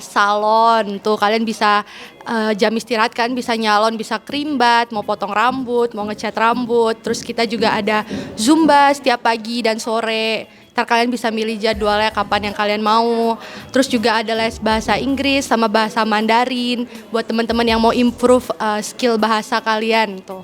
salon tuh kalian bisa jam istirahat kan bisa nyalon, bisa krimbat, mau potong rambut, mau ngecat rambut. Terus kita juga ada zumba setiap pagi dan sore. Ntar kalian bisa milih jadwalnya kapan yang kalian mau. Terus juga ada les bahasa Inggris sama bahasa Mandarin buat teman-teman yang mau improve skill bahasa kalian tuh.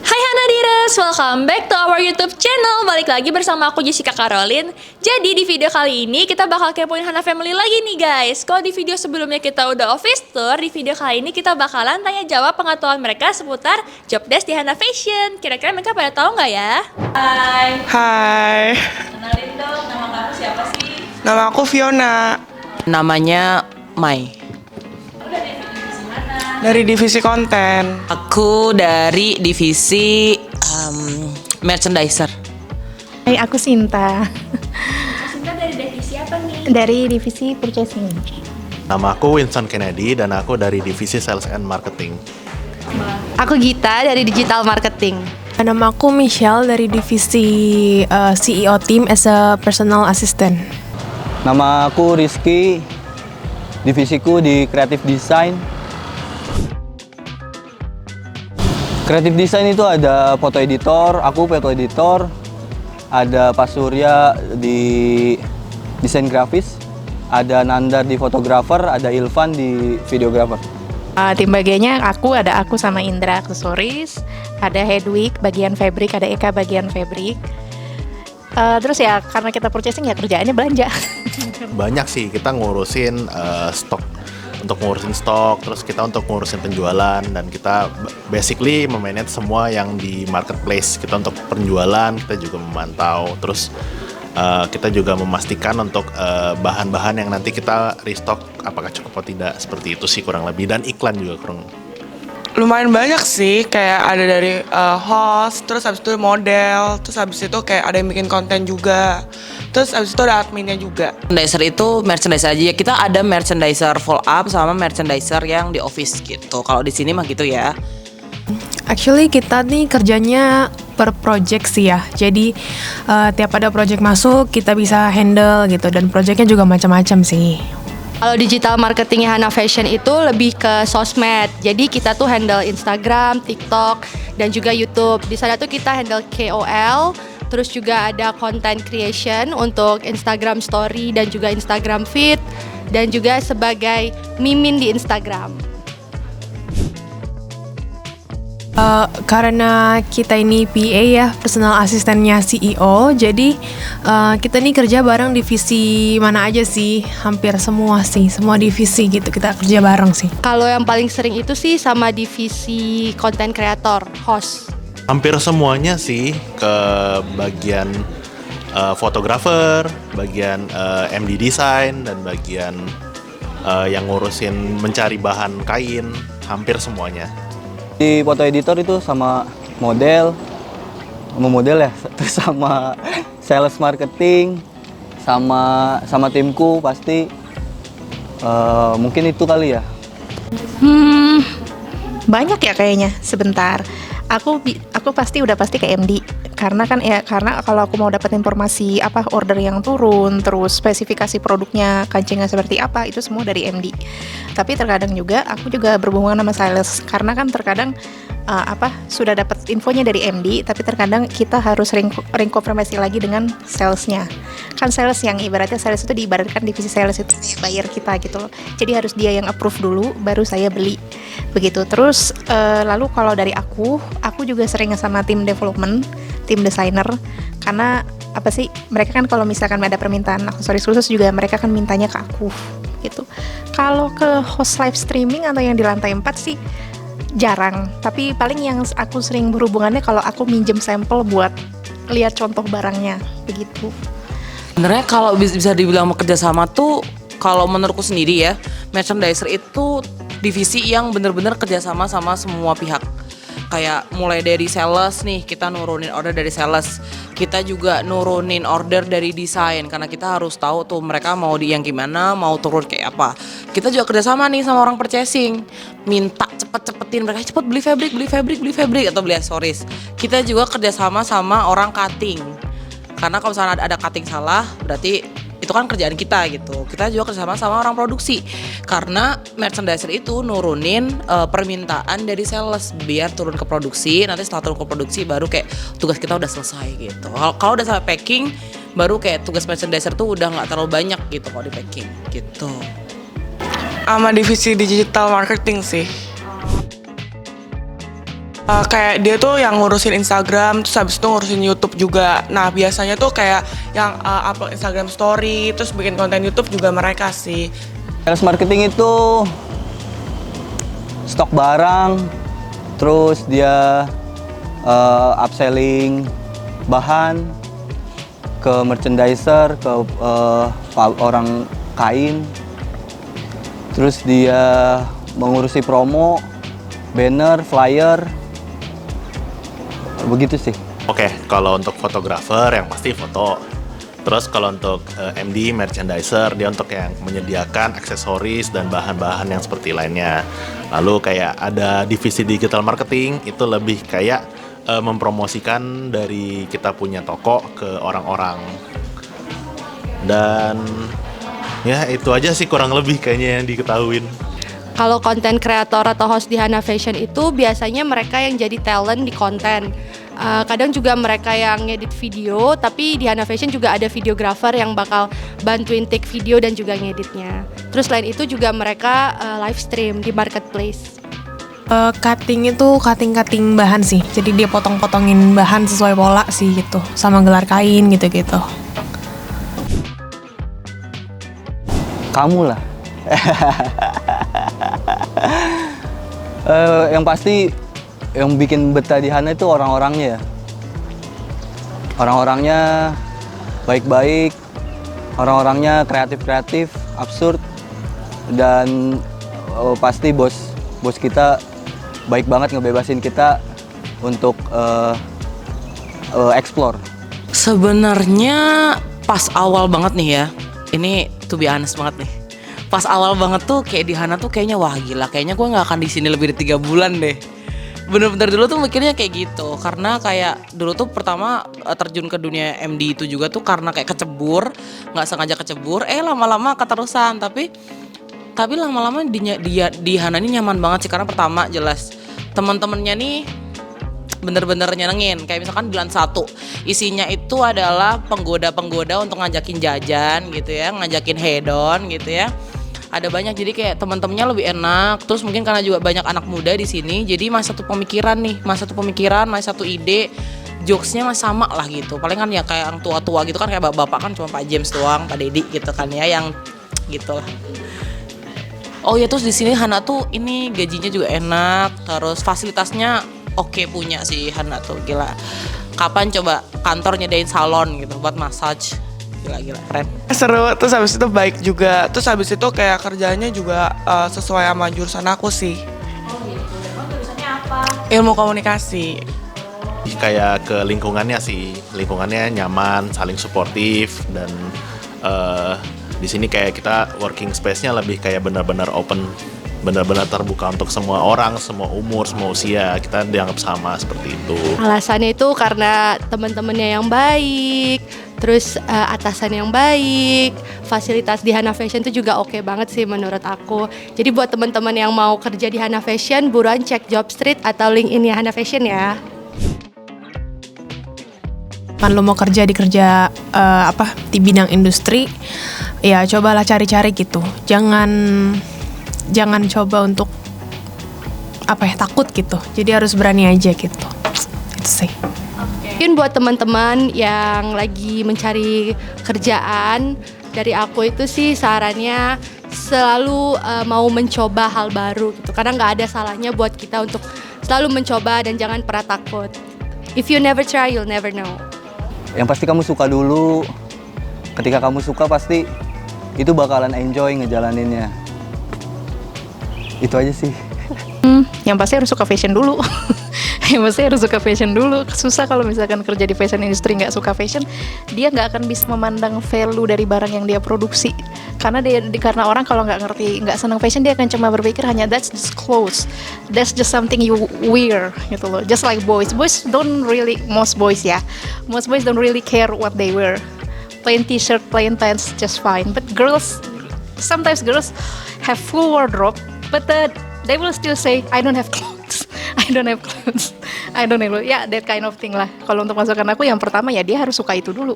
Hai Hanadiras, welcome back to our YouTube channel. Balik lagi bersama aku Jessica Caroline. Jadi di video kali ini kita bakal kepoin Hana Family lagi nih guys. Kalau di video sebelumnya kita udah office tour, di video kali ini kita bakalan tanya jawab pengetahuan mereka seputar job desk di Hana Fashion. Kira-kira mereka pada tahu nggak ya? Hai. Hai, Kenalin dong, nama kamu siapa sih? nama aku Fiona Namanya Mai. dari divisi konten. Aku dari divisi merchandiser. Hai, aku Sinta Sinta dari divisi apa nih? dari divisi purchasing. Nama aku Winston Kennedy dan aku dari divisi Sales and Marketing. Aku Gita dari digital marketing. Nama aku Michelle dari divisi CEO team as a personal assistant. Nama aku Rizky, divisiku di Creative Design. Creative Design itu ada foto editor, aku foto editor. Ada Pak Surya di desain grafis, ada Nandar di fotografer, ada Ilvan di videografer. Tim bagiannya ada aku sama Indra aksesoris, ada Hedwig bagian fabric, ada Eka bagian fabric. Terus ya karena kita purchasing ya kerjaannya belanja. Banyak sih kita ngurusin stok, untuk ngurusin stok, terus kita untuk ngurusin penjualan, dan kita basically memanage semua yang di marketplace. Kita untuk penjualan, kita juga memantau, terus kita juga memastikan untuk bahan-bahan yang nanti kita restock apakah cukup atau tidak, seperti itu sih kurang lebih, dan iklan juga kurang. Lumayan banyak sih, kayak ada dari host, terus habis itu model, terus habis itu kayak ada yang bikin konten juga, terus habis itu ada adminnya juga. Merchandiser itu merchandiser aja ya. Kita ada merchandiser full up sama merchandiser yang di office gitu. Kalau di sini mah gitu ya. Actually kita nih kerjanya per project sih ya. Jadi tiap ada project masuk kita bisa handle gitu, dan projectnya juga macam-macam sih. Kalau digital marketingnya Hana Fashion itu lebih ke sosmed. Jadi kita tuh handle Instagram, TikTok, dan juga YouTube. Di sana tuh kita handle KOL, terus juga ada content creation untuk Instagram Story dan juga Instagram Feed, dan juga sebagai mimin di Instagram. Karena kita ini PA ya, personal asistennya CEO, jadi kita nih kerja bareng divisi mana aja sih, hampir semua sih, semua divisi gitu kita kerja bareng sih. Kalau yang paling sering itu sih sama divisi content creator, host. Hampir semuanya sih, ke bagian fotografer, bagian MD design, dan bagian yang ngurusin mencari bahan kain, hampir semuanya. Di foto editor itu sama model ya, terus sama sales marketing, sama timku pasti. Mungkin itu kali ya. Banyak ya kayaknya. Sebentar. Aku pasti ke MD. Karena kalau aku mau dapat informasi apa order yang turun, terus spesifikasi produknya, kancingnya seperti apa, itu semua dari MD. Tapi terkadang juga aku juga berhubungan sama sales, karena kan terkadang sudah dapat infonya dari MD, tapi terkadang kita harus ring konfirmasi lagi dengan salesnya. Kan sales yang ibaratnya sales itu diibaratkan divisi sales itu bayar kita gitu loh. Jadi harus dia yang approve dulu, baru saya beli begitu. Terus lalu kalau dari aku juga sering sama tim development, tim desainer, karena mereka kan kalau misalkan ada permintaan aksesoris khusus juga mereka kan mintanya ke aku gitu. Kalau ke host live streaming atau yang di lantai 4 sih jarang, tapi paling yang aku sering berhubungannya kalau aku minjem sampel buat lihat contoh barangnya begitu. Sebenarnya kalau bisa dibilang kerja sama tuh, kalau menurutku sendiri ya, merchandiser itu divisi yang benar-benar kerjasama sama semua pihak. Kayak mulai dari sales nih, kita nurunin order dari sales. Kita juga nurunin order dari desain, karena kita harus tahu tuh mereka mau di yang gimana, mau turun kayak apa. Kita juga kerjasama nih sama orang purchasing, minta cepet-cepetin mereka, cepet beli fabric atau beli aksesoris. Kita juga kerjasama sama orang cutting. Karena kalau misalnya ada cutting salah, berarti itu kan kerjaan kita gitu. Kita juga kerjasama sama orang produksi. Karena merchandiser itu nurunin permintaan dari sales biar turun ke produksi. Nanti setelah turun ke produksi baru kayak tugas kita udah selesai gitu. Kalau udah sampai packing, baru kayak tugas merchandiser tuh udah nggak terlalu banyak gitu kalau di packing gitu. Sama divisi digital marketing sih. Kayak dia tuh yang ngurusin Instagram, terus habis itu ngurusin YouTube juga. Nah biasanya tuh kayak yang upload Instagram story, terus bikin konten YouTube juga mereka sih. Sales marketing itu stok barang, terus dia upselling bahan ke merchandiser, ke orang kain. Terus dia mengurusi promo, banner, flyer, begitu sih. Oke, kalau untuk fotografer yang pasti foto. Terus kalau untuk MD, merchandiser, dia untuk yang menyediakan aksesoris dan bahan-bahan yang seperti lainnya. Lalu kayak ada divisi digital marketing, itu lebih kayak mempromosikan dari kita punya toko ke orang-orang. Dan ya itu aja sih kurang lebih kayaknya yang diketahuin. Kalau konten kreator atau host di Hana Fashion itu biasanya mereka yang jadi talent di konten. Kadang juga mereka yang ngedit video, tapi di Hana Fashion juga ada videographer yang bakal bantuin take video dan juga ngeditnya. Terus selain itu juga mereka live stream di marketplace. Cutting itu cutting bahan sih. Jadi dia potong-potongin bahan sesuai pola sih gitu, sama gelar kain gitu-gitu. Kamu lah. Yang pasti yang bikin betah di Hana itu orang-orangnya ya. Orang-orangnya baik-baik, orang-orangnya kreatif-kreatif, absurd, dan pasti bos kita baik banget ngebebasin kita untuk explore. Sebenarnya pas awal banget nih ya, ini to be honest banget nih. Pas awal banget tuh kayak di Hana tuh kayaknya wah gila, kayaknya gue nggak akan di sini lebih dari 3 bulan deh. Bener-bener dulu tuh mikirnya kayak gitu, karena kayak dulu tuh pertama terjun ke dunia MD itu juga tuh karena kayak kecebur, nggak sengaja kecebur, lama-lama keterusan. Tapi lama-lama di Hana ini nyaman banget sih, karena pertama jelas teman-temannya nih bener-bener nyenengin. Kayak misalkan bulan 1 isinya itu adalah penggoda-penggoda untuk ngajakin jajan gitu ya, ngajakin hedon gitu ya. Ada banyak, jadi kayak teman-temannya lebih enak. Terus mungkin karena juga banyak anak muda di sini, jadi masih satu pemikiran, masih satu ide, jokesnya masih sama lah gitu. Paling kan ya kayak yang tua-tua gitu kan, kayak bapak kan cuma Pak James doang, Pak Dedi gitu kan ya, yang gitu lah. Oh ya, terus di sini Hana tuh ini gajinya juga enak, terus fasilitasnya oke punya sih Hana tuh, gila. Kapan coba kantor nyediain salon gitu buat massage. Gila keren. Seru, terus habis itu baik juga. Terus habis itu kayak kerjanya juga sesuai sama jurusan aku sih. Oh gitu. Emang jurusannya apa? Ilmu komunikasi. Kayak ke lingkungannya sih, lingkungannya nyaman, saling suportif, dan di sini kayak kita working space-nya lebih kayak benar-benar open, benar-benar terbuka untuk semua orang, semua umur, semua usia. Kita dianggap sama seperti itu. Alasannya itu karena teman-temannya yang baik, terus atasan yang baik, fasilitas di Hana Fashion itu juga oke banget sih menurut aku. Jadi buat teman-teman yang mau kerja di Hana Fashion, buruan cek Jobstreet atau LinkedIn-nya Hana Fashion ya. Kan lo mau kerja di bidang industri, ya cobalah cari-cari gitu. Jangan coba untuk takut gitu. Jadi harus berani aja gitu. Itu sih. Mungkin buat teman-teman yang lagi mencari kerjaan, dari aku itu sih sarannya selalu mau mencoba hal baru gitu. Karena nggak ada salahnya buat kita untuk selalu mencoba dan jangan pernah takut. If you never try, you'll never know. Yang pasti kamu suka dulu. Ketika kamu suka pasti itu bakalan enjoy ngejalaninnya. Itu aja sih. Yang pasti harus suka fashion dulu. Susah kalau misalkan kerja di fashion industry nggak suka fashion, dia nggak akan bisa memandang value dari barang yang dia produksi. karena orang kalau nggak senang fashion, dia akan cuma berpikir hanya that's just clothes, that's just something you wear gitu loh. Just like most boys don't really care what they wear. Plain t-shirt, plain pants, just fine. But sometimes girls have full wardrobe, but they will still say I don't have clothes. Ya, that kind of thing lah. Kalau untuk masukan aku, yang pertama ya dia harus suka itu dulu.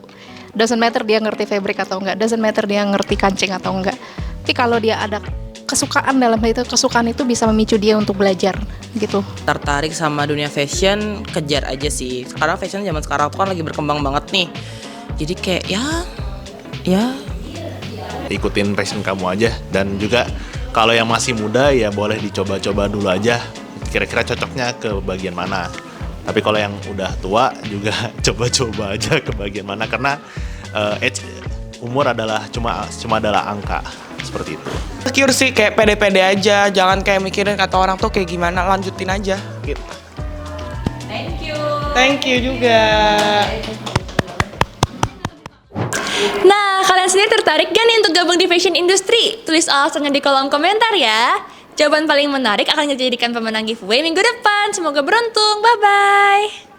Doesn't matter dia ngerti fabric atau enggak, doesn't matter dia ngerti kancing atau enggak. Tapi kalau dia ada kesukaan dalam hal itu, kesukaan itu bisa memicu dia untuk belajar gitu. Tertarik sama dunia fashion, kejar aja sih. Sekarang fashion zaman sekarang tuh kan lagi berkembang banget nih. Jadi kayak ya Ikutin passion kamu aja, dan juga kalau yang masih muda ya boleh dicoba-coba dulu aja kira-kira cocoknya ke bagian mana. Tapi kalau yang udah tua juga coba-coba aja ke bagian mana, karena umur adalah cuma adalah angka, seperti itu. Secure sih, kayak pede-pede aja, jangan kayak mikirin kata orang tuh kayak gimana, lanjutin aja gitu. Thank you juga. Nah, kalian sendiri tertarik gak nih untuk gabung di fashion industry? Tulis alasannya di kolom komentar ya. Jawaban paling menarik akan dijadikan pemenang giveaway minggu depan. Semoga beruntung. Bye-bye.